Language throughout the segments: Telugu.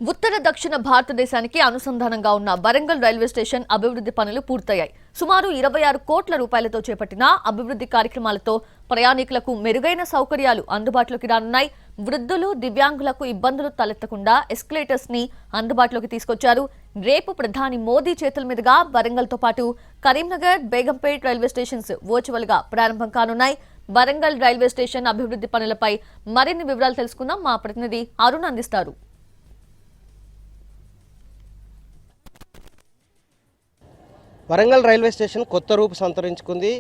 ఉత్తర దక్షిణ భారతదేశానికి అనుసంధానంగా ఉన్న వరంగల్ రైల్వే స్టేషన్ అభివృద్ధి పనులు పూర్తయ్యాయి. సుమారు 26 కోట్ల రూపాయలతో చేపట్టిన అభివృద్ధి కార్యక్రమాలతో ప్రయాణికులకు మెరుగైన సౌకర్యాలు అందుబాటులోకి రానున్నాయి. వృద్ధులు, దివ్యాంగులకు ఇబ్బందులు తలెత్తకుండా ఎస్కలేటర్స్ ని అందుబాటులోకి తీసుకొచ్చారు. రేపు ప్రధాని మోదీ చేతుల మీదుగా వరంగల్ తో పాటు Karimnagar, Begumpet railway stations virtual గా ప్రారంభం కానున్నాయి. వరంగల్ రైల్వే స్టేషన్ అభివృద్ధి పనులపై మరిన్ని వివరాలు తెలుసుకుందాం. మా ప్రతినిధి అరుణ్ అందిస్తారు. వరంగల్ రైల్వే స్టేషన్ కొత్త రూపు సంతరించుకుంది.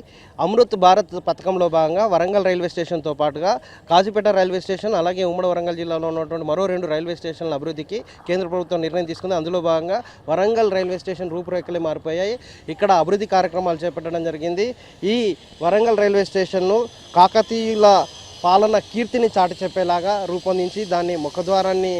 అమృత్ భారత్ పథకంలో భాగంగా వరంగల్ రైల్వే స్టేషన్తో పాటుగా కాజీపేట రైల్వే స్టేషన్, అలాగే ఉమ్మడి వరంగల్ జిల్లాలో ఉన్నటువంటి మరో 2 రైల్వే స్టేషన్ల అభివృద్ధికి కేంద్ర ప్రభుత్వం నిర్ణయం తీసుకుంది. అందులో భాగంగా వరంగల్ రైల్వే స్టేషన్ రూపురేఖలే మారిపోయాయి. ఇక్కడ అభివృద్ధి కార్యక్రమాలు చేపట్టడం జరిగింది. ఈ వరంగల్ రైల్వే స్టేషన్ను కాకతీయుల పాలన కీర్తిని చాటి చెప్పేలాగా రూపొందించి దాన్ని ముఖద్వారాన్ని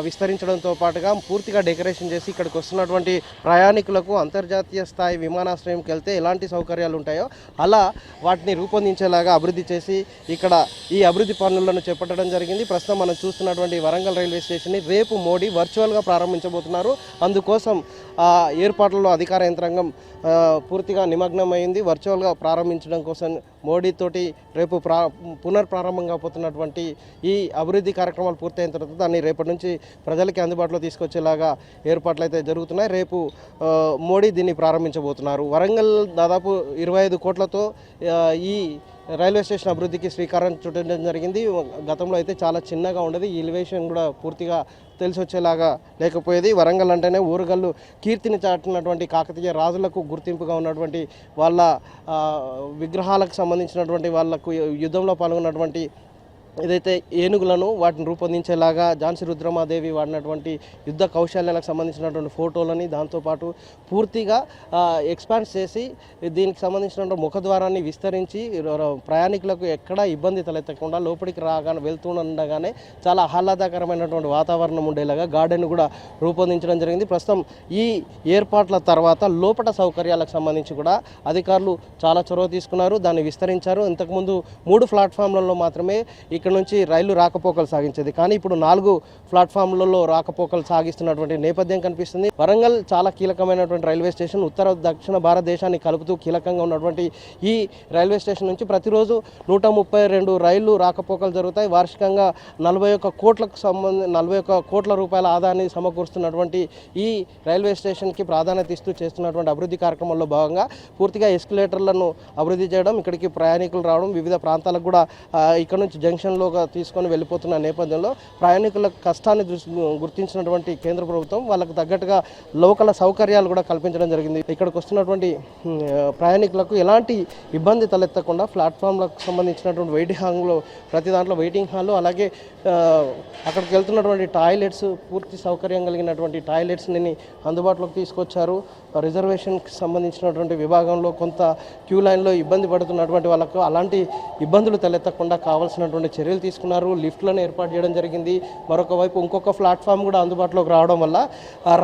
విస్తరించడంతో పాటుగా పూర్తిగా డెకరేషన్ చేసి ఇక్కడికి వస్తున్నటువంటి ప్రయాణికులకు అంతర్జాతీయ స్థాయి విమానాశ్రయంకి వెళ్తే ఎలాంటి సౌకర్యాలు ఉంటాయో అలా వాటిని రూపొందించేలాగా అభివృద్ధి చేసి ఇక్కడ ఈ అభివృద్ధి పనులను చేపట్టడం జరిగింది. ప్రస్తుతం మనం చూస్తున్నటువంటి వరంగల్ రైల్వే స్టేషన్ని రేపు మోడీ వర్చువల్గా ప్రారంభించబోతున్నారు. అందుకోసం ఏర్పాట్లలో అధికార యంత్రాంగం పూర్తిగా నిమగ్నమైంది. వర్చువల్గా ప్రారంభించడం కోసం మోడీతోటి రేపు పునర్ప్రారంభం కాబోతున్నటువంటి ఈ అభివృద్ధి కార్యక్రమాలు పూర్తయిన తర్వాత దాన్ని రేపటి నుంచి ప్రజలకి అందుబాటులో తీసుకొచ్చేలాగా ఏర్పాట్లు అయితే జరుగుతున్నాయి. రేపు మోడీ దీన్ని ప్రారంభించబోతున్నారు. వరంగల్ దాదాపు 25 కోట్లతో ఈ రైల్వే స్టేషన్ అభివృద్ధికి శ్రీకారం చుట్టడం జరిగింది. గతంలో అయితే చాలా చిన్నగా ఉండేది. ఈ ఎలివేషన్ కూడా పూర్తిగా తెలిసి వచ్చేలాగా లేకపోయేది. వరంగల్ అంటేనే ఊరుగల్లు కీర్తిని చాటినటువంటి కాకతీయ రాజులకు గుర్తింపుగా ఉన్నటువంటి వాళ్ళ విగ్రహాలకు సంబంధించినటువంటి వాళ్ళకు యుద్ధంలో పాల్గొన్నటువంటి ఏదైతే ఏనుగులను వాటిని రూపొందించేలాగా ఝాన్సీ రుద్రమాదేవి వాడినటువంటి యుద్ధ కౌశల్యాలకు సంబంధించినటువంటి ఫోటోలని దాంతోపాటు పూర్తిగా ఎక్స్పాండ్ చేసి దీనికి సంబంధించినటువంటి ముఖద్వారాన్ని విస్తరించి ప్రయాణికులకు ఎక్కడా ఇబ్బంది తలెత్తకుండా లోపలికి వెళ్తుండగానే చాలా ఆహ్లాదకరమైనటువంటి వాతావరణం ఉండేలాగా గార్డెన్ కూడా రూపొందించడం జరిగింది. ప్రస్తుతం ఈ ఏర్పాట్ల తర్వాత లోపల సౌకర్యాలకు సంబంధించి కూడా అధికారులు చాలా చొరవ తీసుకున్నారు, దాన్ని విస్తరించారు. ఇంతకుముందు 3 ప్లాట్ఫామ్లలో మాత్రమే ఇక్కడ నుంచి రైళ్లు రాకపోకలు సాగించేది, కానీ ఇప్పుడు 4 ప్లాట్ఫామ్లలో రాకపోకలు సాగిస్తున్నటువంటి నేపథ్యం కనిపిస్తుంది. వరంగల్ చాలా కీలకమైనటువంటి రైల్వే స్టేషన్. ఉత్తర దక్షిణ భారతదేశాన్ని కలుపుతూ కీలకంగా ఉన్నటువంటి ఈ రైల్వే స్టేషన్ నుంచి ప్రతిరోజు 132 రైళ్లు రాకపోకలు జరుగుతాయి. వార్షికంగా 41 కోట్ల రూపాయల ఆదాయాన్ని సమకూరుస్తున్నటువంటి ఈ రైల్వే స్టేషన్కి ప్రాధాన్యత ఇస్తూ చేస్తున్నటువంటి అభివృద్ధి కార్యక్రమంలో భాగంగా పూర్తిగా ఎస్కలేటర్లను అభివృద్ధి చేయడం, ఇక్కడికి ప్రయాణికులు రావడం, వివిధ ప్రాంతాలకు కూడా ఇక్కడ నుంచి జంక్షన్లోగా తీసుకొని వెళ్ళిపోతున్న నేపథ్యంలో ప్రయాణికుల కష్టాన్ని గుర్తించినటువంటి కేంద్ర ప్రభుత్వం వాళ్ళకు తగ్గట్టుగా లోకల్ సౌకర్యాలు కూడా కల్పించడం జరిగింది. ఇక్కడికి వస్తున్నటువంటి ప్రయాణికులకు ఎలాంటి ఇబ్బంది తలెత్తకుండా ప్లాట్ఫామ్లకు సంబంధించినటువంటి వెయిటింగ్ హాల్లో ప్రతి దాంట్లో వెయిటింగ్ హాల్, అలాగే అక్కడికి వెళ్తున్నటువంటి టాయిలెట్స్, పూర్తి సౌకర్యం కలిగినటువంటి టాయిలెట్స్ని అందుబాటులోకి తీసుకొచ్చారు. రిజర్వేషన్కి సంబంధించినటువంటి విభాగంలో కొంత క్యూ లైన్లో ఇబ్బంది పడుతున్నటువంటి వాళ్ళకు అలాంటి ఇబ్బందులు తలెత్తకుండా కావాల్సినటువంటి చర్యలు తీసుకున్నారు. లిఫ్ట్లను ఏర్పాటు చేయడం జరిగింది. మరొక వైపు ఇంకొక ప్లాట్ఫామ్ కూడా అందుబాటులోకి రావడం వల్ల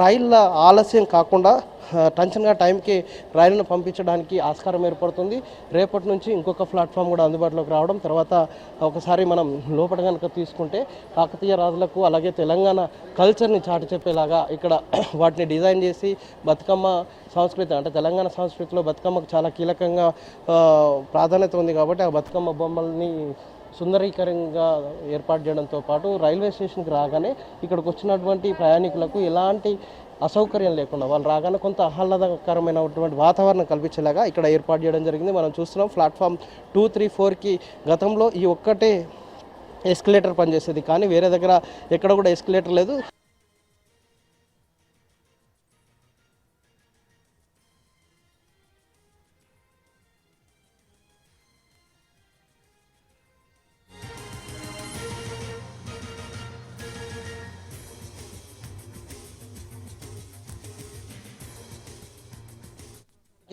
రైళ్ళ ఆలస్యం కాకుండా టెన్షన్గా టైంకి రైలును పంపించడానికి ఆస్కారం ఏర్పడుతుంది. రేపటి నుంచి ఇంకొక ప్లాట్ఫామ్ కూడా అందుబాటులోకి రావడం, తర్వాత ఒకసారి మనం లోపల కనుక తీసుకుంటే కాకతీయ రాజులకు అలాగే తెలంగాణ కల్చర్ని చాటి చెప్పేలాగా ఇక్కడ వాటిని డిజైన్ చేసి బతుకమ్మ సంస్కృతి అంటే తెలంగాణ సంస్కృతిలో బతుకమ్మకు చాలా కీలకంగా ప్రాధాన్యత ఉంది కాబట్టి ఆ బతుకమ్మ బొమ్మల్ని సుందరీకరంగా ఏర్పాటు చేయడంతో పాటు రైల్వే స్టేషన్కి రాగానే ఇక్కడికి వచ్చినటువంటి ప్రయాణికులకు ఎలాంటి అసౌకర్యం లేకుండా వాళ్ళు రాగానే కొంత ఆహ్లాదకరమైనటువంటి వాతావరణం కల్పించేలాగా ఇక్కడ ఏర్పాటు చేయడం జరిగింది. మనం చూస్తున్నాం ప్లాట్ఫామ్ 2, 3, 4కి గతంలో ఈ ఒక్కటే ఎస్కలేటర్ పనిచేసేది, కానీ వేరే దగ్గర ఎక్కడ కూడా ఎస్కలేటర్ లేదు.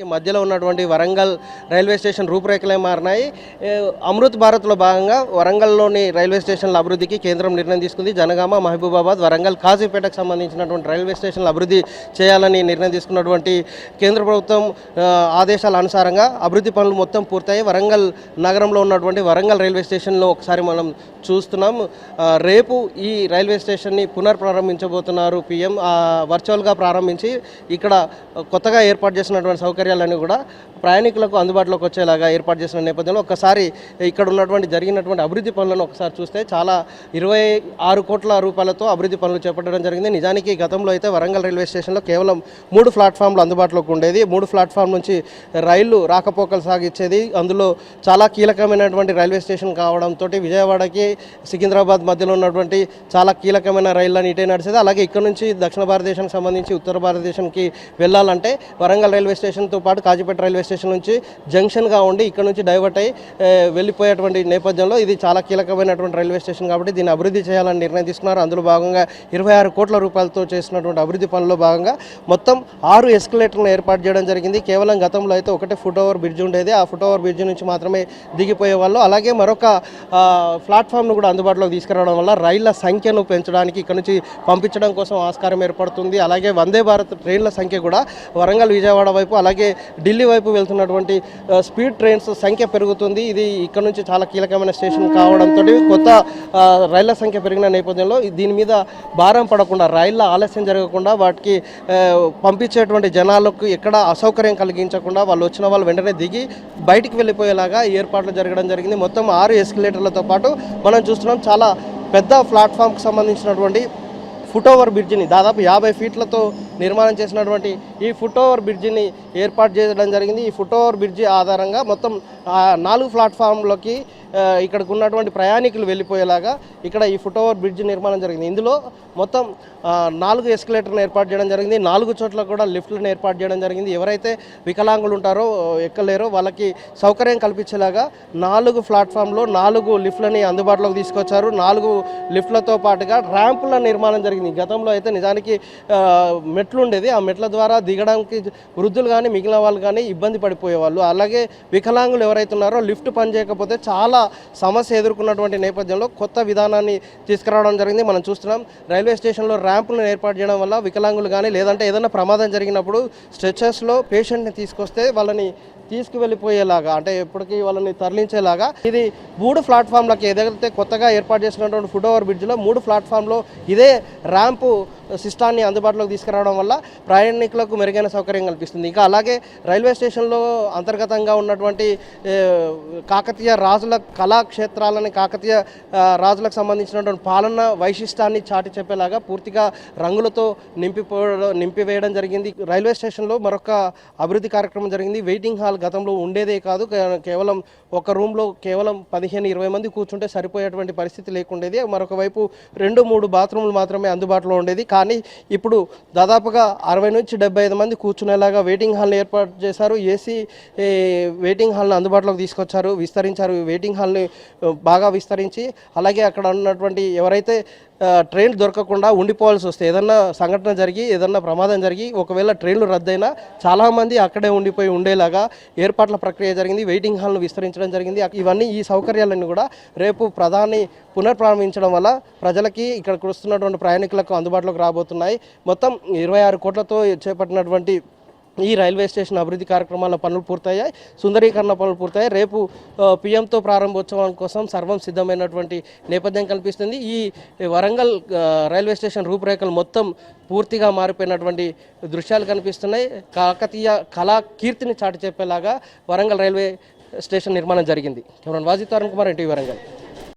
ఈ మధ్యలో ఉన్నటువంటి వరంగల్ రైల్వే స్టేషన్ రూపురేఖలే మారినాయి. అమృత్ భారత్లో భాగంగా వరంగల్లోని రైల్వే స్టేషన్ల అభివృద్ధికి కేంద్రం నిర్ణయం తీసుకుంది. జనగామ, మహబూబాబాద్, వరంగల్, కాజీపేటకు సంబంధించినటువంటి రైల్వే స్టేషన్లు అభివృద్ధి చేయాలని నిర్ణయం తీసుకున్నటువంటి కేంద్ర ప్రభుత్వం ఆదేశాల అనుసారంగా అభివృద్ధి పనులు మొత్తం పూర్తయి వరంగల్ నగరంలో ఉన్నటువంటి వరంగల్ రైల్వే స్టేషన్లో ఒకసారి మనం చూస్తున్నాం. రేపు ఈ రైల్వే స్టేషన్ని పునర్ప్రారంభించబోతున్నారు పీఎం. వర్చువల్గా ప్రారంభించి ఇక్కడ కొత్తగా ఏర్పాటు చేసినటువంటి సౌకర్యాలన్నీ కూడా ప్రయాణికులకు అందుబాటులోకి వచ్చేలాగా ఏర్పాటు చేసిన నేపథ్యంలో ఒక్కసారి ఇక్కడ ఉన్నటువంటి జరిగినటువంటి అభివృద్ధి పనులను ఒకసారి చూస్తే చాలా 26 కోట్ల రూపాయలతో అభివృద్ధి పనులు చేపట్టడం జరిగింది. నిజానికి గతంలో అయితే వరంగల్ రైల్వే స్టేషన్లో కేవలం 3 ప్లాట్ఫామ్లు అందుబాటులోకి ఉండేది. 3 ప్లాట్ఫామ్ నుంచి రైళ్లు రాకపోకలు సాగించేది. అందులో చాలా కీలకమైనటువంటి రైల్వే స్టేషన్ కావడంతో విజయవాడకి సికింద్రాబాద్ మధ్యలో ఉన్నటువంటి చాలా కీలకమైన రైళ్ళని ఇటే నడిచేది. అలాగే ఇక్కడ నుంచి దక్షిణ భారతదేశానికి సంబంధించి ఉత్తర భారతదేశానికి వెళ్ళాలంటే వరంగల్ రైల్వే స్టేషన్తో పాటు కాజీపేట రైల్వే స్టేషన్ నుంచి జంక్షన్గా ఉండి ఇక్కడ నుంచి డైవర్ట్ అయ్యి వెళ్ళిపోయేటువంటి నేపథ్యంలో ఇది చాలా కీలకమైనటువంటి రైల్వే స్టేషన్ కాబట్టి దీన్ని అభివృద్ధి చేయాలని నిర్ణయం తీసుకున్నారు. అందులో భాగంగా 26 కోట్ల రూపాయలతో చేసినటువంటి అభివృద్ధి పనుల్లో భాగంగా మొత్తం 6 ఎస్కలేటర్లను ఏర్పాటు చేయడం జరిగింది. కేవలం గతంలో అయితే ఒకటే ఫుట్ ఓవర్ బ్రిడ్జ్ ఉండేది. ఆ ఫుట్ ఓవర్ బ్రిడ్జ్ నుంచి మాత్రమే దిగిపోయే వాళ్ళు. అలాగే మరొక ప్లాట్ఫామ్ను కూడా అందుబాటులోకి తీసుకురావడం వల్ల రైళ్ల సంఖ్యను పెంచడానికి ఇక్కడ నుంచి పంపించడం కోసం ఆస్కారం ఏర్పడుతుంది. అలాగే వందే భారత్ ట్రైన్ల సంఖ్య కూడా వరంగల్, విజయవాడ వైపు అలాగే ఢిల్లీ వైపు వెళ్తున్నటువంటి స్పీడ్ ట్రైన్స్ సంఖ్య పెరుగుతుంది. ఇది ఇక్కడ నుంచి చాలా కీలకమైన స్టేషన్ కావడంతో కొత్త రైళ్ల సంఖ్య పెరిగిన నేపథ్యంలో దీని మీద భారం పడకుండా రైళ్ల ఆలస్యం జరగకుండా వాటికి పంపించేటువంటి జనాలకు ఎక్కడ అసౌకర్యం కలిగించకుండా వాళ్ళు వచ్చిన వాళ్ళు వెంటనే దిగి బయటికి వెళ్ళిపోయేలాగా ఏర్పాట్లు జరగడం జరిగింది. మొత్తం 6 ఎస్కలేటర్లతో పాటు మనం చూస్తున్నాం చాలా పెద్ద ప్లాట్ఫామ్కి సంబంధించినటువంటి ఫుట్ ఓవర్ బ్రిడ్జిని దాదాపు 50 ఫీట్లతో నిర్మాణం చేసినటువంటి ఈ ఫుట్ ఓవర్ బ్రిడ్జిని ఏర్పాటు చేయడం జరిగింది. ఈ ఫుట్ ఓవర్ బ్రిడ్జి ఆధారంగా మొత్తం 4 ప్లాట్ఫామ్లోకి ఇక్కడికి ఉన్నటువంటి ప్రయాణికులు వెళ్ళిపోయేలాగా ఇక్కడ ఈ ఫుట్ ఓవర్ బ్రిడ్జ్ నిర్మాణం జరిగింది. ఇందులో మొత్తం 4 ఎస్కలేటర్లను ఏర్పాటు చేయడం జరిగింది. 4 చోట్ల కూడా లిఫ్ట్లను ఏర్పాటు చేయడం జరిగింది. ఎవరైతే వికలాంగులు ఉంటారో ఎక్కలేరో వాళ్ళకి సౌకర్యం కల్పించేలాగా 4 ప్లాట్ఫామ్లో 4 లిఫ్ట్లని అందుబాటులోకి తీసుకొచ్చారు. 4 లిఫ్ట్లతో పాటుగా ర్యాంపుల నిర్మాణం జరిగింది. గతంలో అయితే నిజానికి మెట్లు ఉండేది. ఆ మెట్ల ద్వారా దిగడానికి వృద్ధులు కానీ మిగిలిన వాళ్ళు కానీ ఇబ్బంది పడిపోయేవాళ్ళు. అలాగే వికలాంగులు ఎవరైతే ఉన్నారో లిఫ్ట్ పనిచేయకపోతే చాలా సమస్య ఎదుర్కొన్నటువంటి నేపథ్యంలో కొత్త విధానాన్ని తీసుకురావడం జరిగింది. మనం చూస్తున్నాం రైల్వే స్టేషన్లో ర్యాంపులను ఏర్పాటు చేయడం వల్ల వికలాంగులు కానీ లేదంటే ఏదైనా ప్రమాదం జరిగినప్పుడు స్ట్రెచర్స్లో పేషెంట్ని తీసుకొస్తే వాళ్ళని తీసుకువెళ్ళిపోయేలాగా అంటే ఎప్పటికీ వాళ్ళని తరలించేలాగా ఇది 3 ప్లాట్ఫామ్లకి ఏదైతే కొత్తగా ఏర్పాటు చేసినటువంటి ఫుట్ ఓవర్ బ్రిడ్జ్లో 3 ప్లాట్ఫామ్లో ఇదే ర్యాంపు సిస్టాన్ని అందుబాటులోకి తీసుకురావడం వల్ల ప్రయాణికులకు మెరుగైన సౌకర్యం కల్పిస్తుంది. ఇంకా అలాగే రైల్వే స్టేషన్లో అంతర్గతంగా ఉన్నటువంటి కాకతీయ రాజుల కళాక్షేత్రాలని కాకతీయ రాజులకు సంబంధించినటువంటి పాలన వైశిష్టాన్ని చాటి చెప్పేలాగా పూర్తిగా రంగులతో నింపివేయడం జరిగింది. రైల్వే స్టేషన్లో మరొక అభివృద్ధి కార్యక్రమం జరిగింది. వెయిటింగ్ హాల్ గతంలో ఉండేదే కాదు, కేవలం ఒక రూమ్లో కేవలం 15-20 మంది కూర్చుంటే సరిపోయేటువంటి పరిస్థితి లేకుండేది. మరొక వైపు 2-3 బాత్రూమ్లు మాత్రమే అందుబాటులో ఉండేది. కానీ ఇప్పుడు దాదాపుగా 60-75 మంది కూర్చునేలాగా వెయిటింగ్ హాల్ని ఏర్పాటు చేశారు. ఏసీ వెయిటింగ్ హాల్ని అందుబాటులోకి తీసుకొచ్చారు, విస్తరించారు. వెయిటింగ్ హాల్ని బాగా విస్తరించి అలాగే అక్కడ ఉన్నటువంటి ఎవరైతే ట్రైన్ దొరకకుండా ఉండిపోవాల్సి వస్తే ఏదన్నా సంఘటన జరిగి ఏదన్నా ప్రమాదం జరిగి ఒకవేళ ట్రైన్లు రద్దయినా చాలామంది అక్కడే ఉండిపోయి ఉండేలాగా ఏర్పాట్ల ప్రక్రియ జరిగింది. వెయిటింగ్ హాల్ను విస్తరించడం జరిగింది. ఇవన్నీ ఈ సౌకర్యాలన్నీ కూడా రేపు ప్రధాని పునర్ప్రారంభించడం వల్ల ప్రజలకి ఇక్కడికి వస్తున్నటువంటి ప్రయాణికులకు అందుబాటులోకి రాబోతున్నాయి. మొత్తం 26 కోట్లతో చేపట్టినటువంటి ఈ రైల్వే స్టేషన్ అభివృద్ధి కార్యక్రమాల పనులు పూర్తయ్యాయి, సుందరీకరణ పనులు పూర్తయ్యాయి. రేపు పీఎంతో ప్రారంభోత్సవం కోసం సర్వం సిద్ధమైనటువంటి నేపథ్యం కల్పిస్తుంది. ఈ వరంగల్ రైల్వే స్టేషన్ రూపురేఖలు మొత్తం పూర్తిగా మారిపోయినటువంటి దృశ్యాలు కనిపిస్తున్నాయి. కాకతీయ కళా కీర్తిని చాటి చెప్పేలాగా వరంగల్ రైల్వే స్టేషన్ నిర్మాణం జరిగింది. Cameraman Wajid Arun Kumar, NTV Warangal.